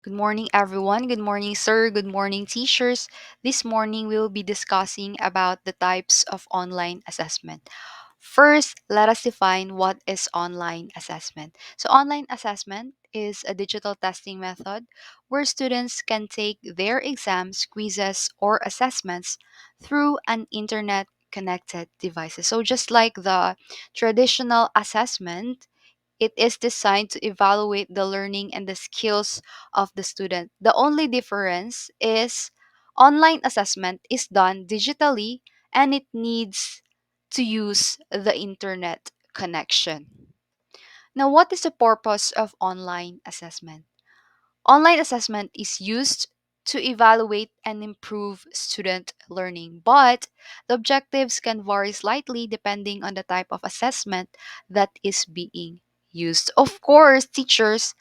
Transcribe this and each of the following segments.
Good morning, everyone. Good morning, sir. Good morning, teachers. This morning, we will be discussing about the types of online assessment. First, let us define what is online assessment. So, online assessment is a digital testing method where students can take their exams, quizzes, or assessments through an internet connected devices. So, just like the traditional assessment, it is designed to evaluate the learning and the skills of the student. The only difference is online assessment is done digitally and it needs to use the internet connection. Now, what is the purpose of online assessment? Online assessment is used to evaluate and improve student learning, but the objectives can vary slightly depending on the type of assessment that is being used. Of course, teachers,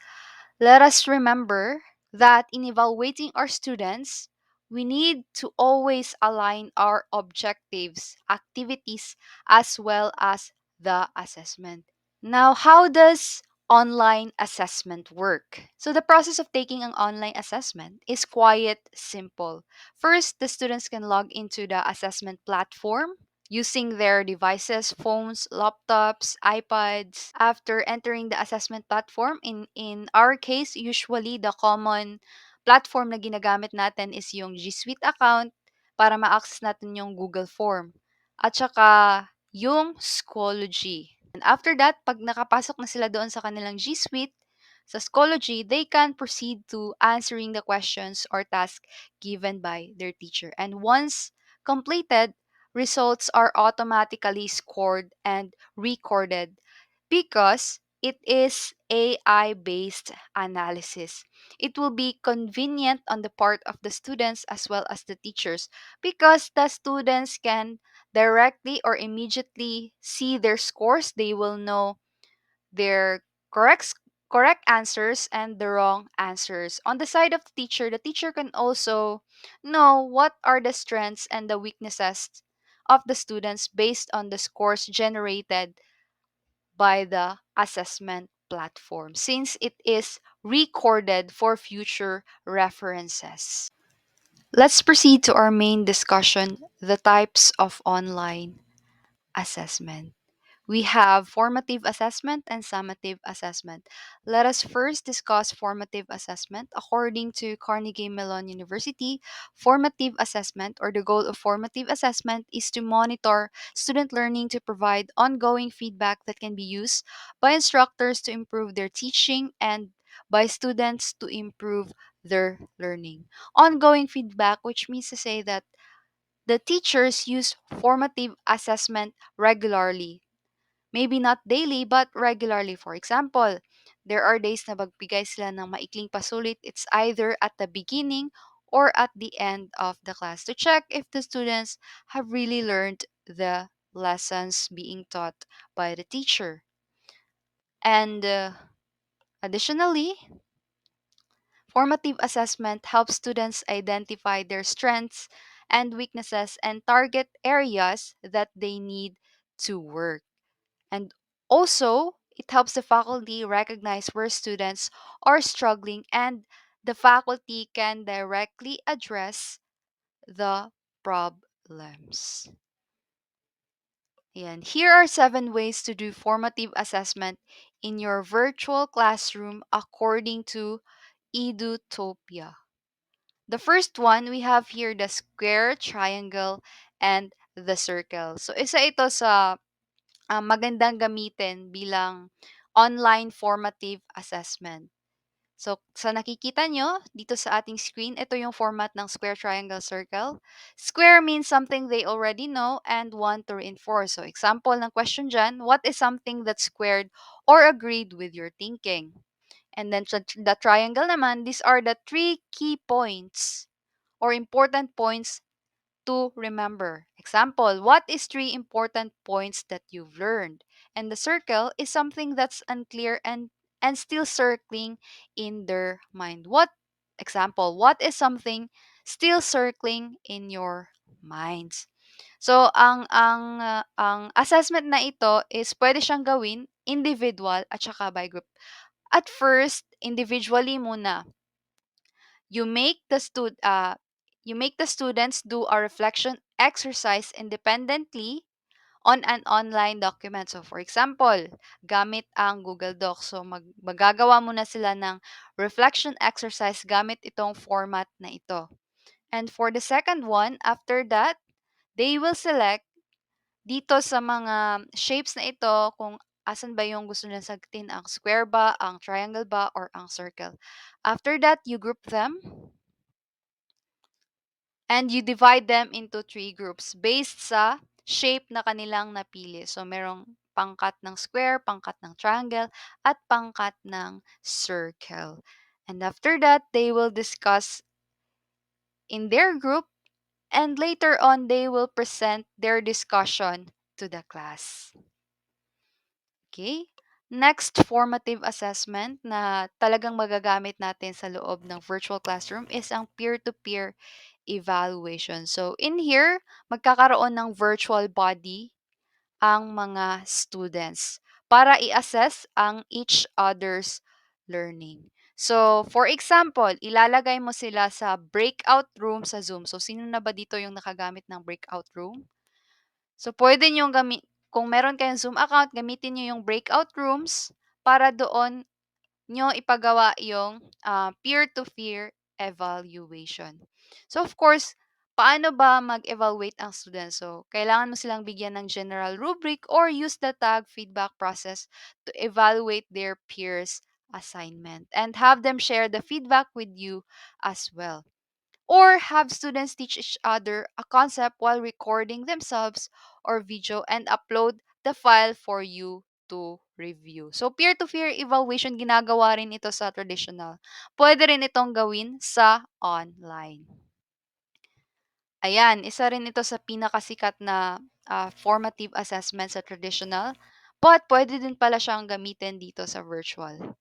let us remember that in evaluating our students, we need to always align our objectives, activities, as well as the assessment. Now, how does online assessment work? So, the process of taking an online assessment is quite simple. First, the students can log into the assessment platform using their devices, phones, laptops, iPads. After entering the assessment platform, in our case, usually the common platform na ginagamit natin is yung G Suite account para ma-access natin yung Google Form. At saka yung Schoology. And after that, pag nakapasok na sila doon sa kanilang G Suite, sa Schoology, they can proceed to answering the questions or task given by their teacher. And once completed, results are automatically scored and recorded because it is AI based analysis. It will be convenient on the part of the students as well as the teachers because the students can directly or immediately see their scores. They will know their correct answers and the wrong answers. On the side of the teacher can also know what are the strengths and the weaknesses of the students based on the scores generated by the assessment platform since it is recorded for future references. Let's proceed to our main discussion, the types of online assessment. We have formative assessment and summative assessment. Let us first discuss formative assessment. According to Carnegie Mellon University, formative assessment or the goal of formative assessment is to monitor student learning to provide ongoing feedback that can be used by instructors to improve their teaching and by students to improve their learning. Ongoing feedback, which means to say that the teachers use formative assessment regularly. Maybe not daily, but regularly. For example, there are days na magbigay sila ng maikling pasulit. It's either at the beginning or at the end of the class to check if the students have really learned the lessons being taught by the teacher. And additionally, formative assessment helps students identify their strengths and weaknesses and target areas that they need to work. And also, it helps the faculty recognize where students are struggling and the faculty can directly address the problems. And here are 7 ways to do formative assessment in your virtual classroom according to Edutopia. The first one, we have here the square, triangle, and the circle. So, isa ito sa magandang gamitin bilang online formative assessment. So, sa nakikita nyo dito sa ating screen, ito yung format ng square, triangle, circle. Square means something they already know and want to reinforce. So, example ng question dyan, what is something that's squared or agreed with your thinking? And then the triangle naman, these are the 3 key points or important points to remember. Example, what is 3 important points that you've learned? And the circle is something that's unclear and still circling in their mind. What is something still circling in your minds? So ang assessment na ito is pwede siyang gawin individual at saka by group. At first, individually muna. You make the students do a reflection exercise independently on an online document. So for example, gamit ang Google Docs. So magagawa muna sila ng reflection exercise gamit itong format na ito. And for the second one, after that, they will select dito sa mga shapes na ito kung asan ba yung gusto nilang sagutin, ang square ba, ang triangle ba, or ang circle. After that, you group them and you divide them into three groups based sa shape na kanilang napili. So, merong pangkat ng square, pangkat ng triangle, at pangkat ng circle. And after that, they will discuss in their group and later on, they will present their discussion to the class. Okay? Next formative assessment na talagang magagamit natin sa loob ng virtual classroom is ang peer-to-peer evaluation. So, in here, magkakaroon ng virtual body ang mga students para i-assess ang each other's learning. So, for example, ilalagay mo sila sa breakout room sa Zoom. So, sino na ba dito yung nakagamit ng breakout room? So, pwede niyong kung meron kayong Zoom account, gamitin niyo yung breakout rooms para doon niyo ipagawa yung peer-to-peer evaluation. So, of course, paano ba mag-evaluate ang students? So, kailangan mo silang bigyan ng general rubric or use the tag feedback process to evaluate their peers' assignment and have them share the feedback with you as well. Or have students teach each other a concept while recording themselves or video and upload the file for you to review. So, peer-to-peer evaluation, ginagawa rin ito sa traditional. Pwede rin itong gawin sa online. Ayan, isa rin ito sa pinakasikat na formative assessment sa traditional. But pwede din pala siyang gamitin dito sa virtual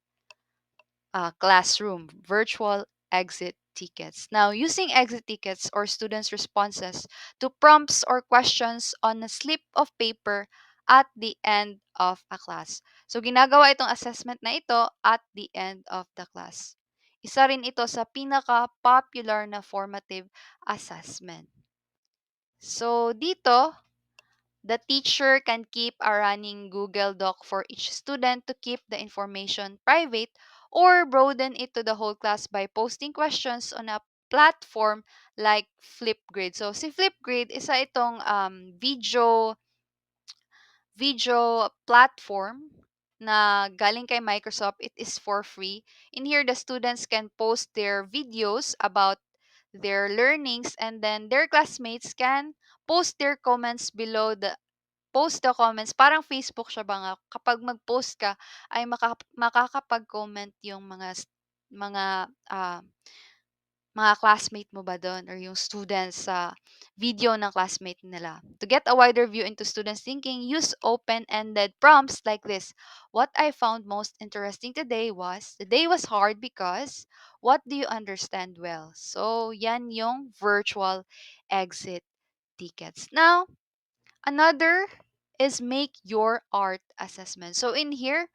classroom, virtual exit tickets. Now, using exit tickets or students' responses to prompts or questions on a slip of paper at the end of a class. So, ginagawa itong assessment na ito at the end of the class. Isa rin ito sa pinaka-popular na formative assessment. So, dito, the teacher can keep a running Google Doc for each student to keep the information private or broaden it to the whole class by posting questions on a platform like Flipgrid. So, si Flipgrid, isa itong video platform na galing kay Microsoft. It is for free. In here, the students can post their videos about their learnings and then their classmates can post their comments below the comments. Parang Facebook siya ba nga, kapag mag-post ka ay makakapag-comment yung mga classmate mo ba dun or yung students sa video ng classmate nila. To get a wider view into students' thinking, use open-ended prompts like this. What I found most interesting today was, the day was hard because, what do you understand well? So, yan yung virtual exit tickets. Now, another is make your art assessment. So in here,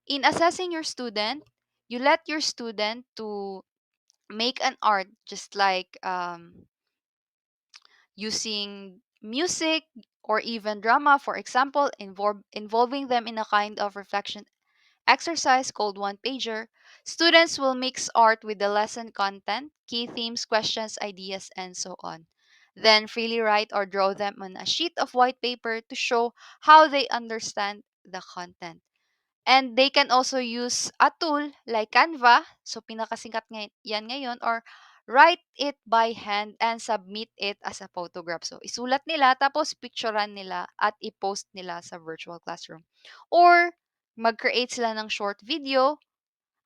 in assessing your student, you let your student to make an art just like using music or even drama, for example, involving them in a kind of reflection exercise called One Pager. Students will mix art with the lesson content, key themes, questions, ideas, and so on. Then freely write or draw them on a sheet of white paper to show how they understand the content. And they can also use a tool like Canva, so pinakasikat yan ngayon, or write it by hand and submit it as a photograph. So isulat nila, tapos picturean nila at i-post nila sa virtual classroom. Or mag-create sila ng short video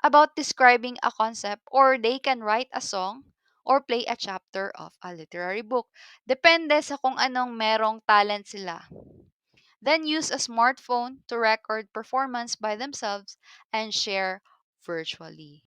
about describing a concept, or they can write a song or play a chapter of a literary book. Depende sa kung anong merong talent sila. Then use a smartphone to record performance by themselves and share virtually.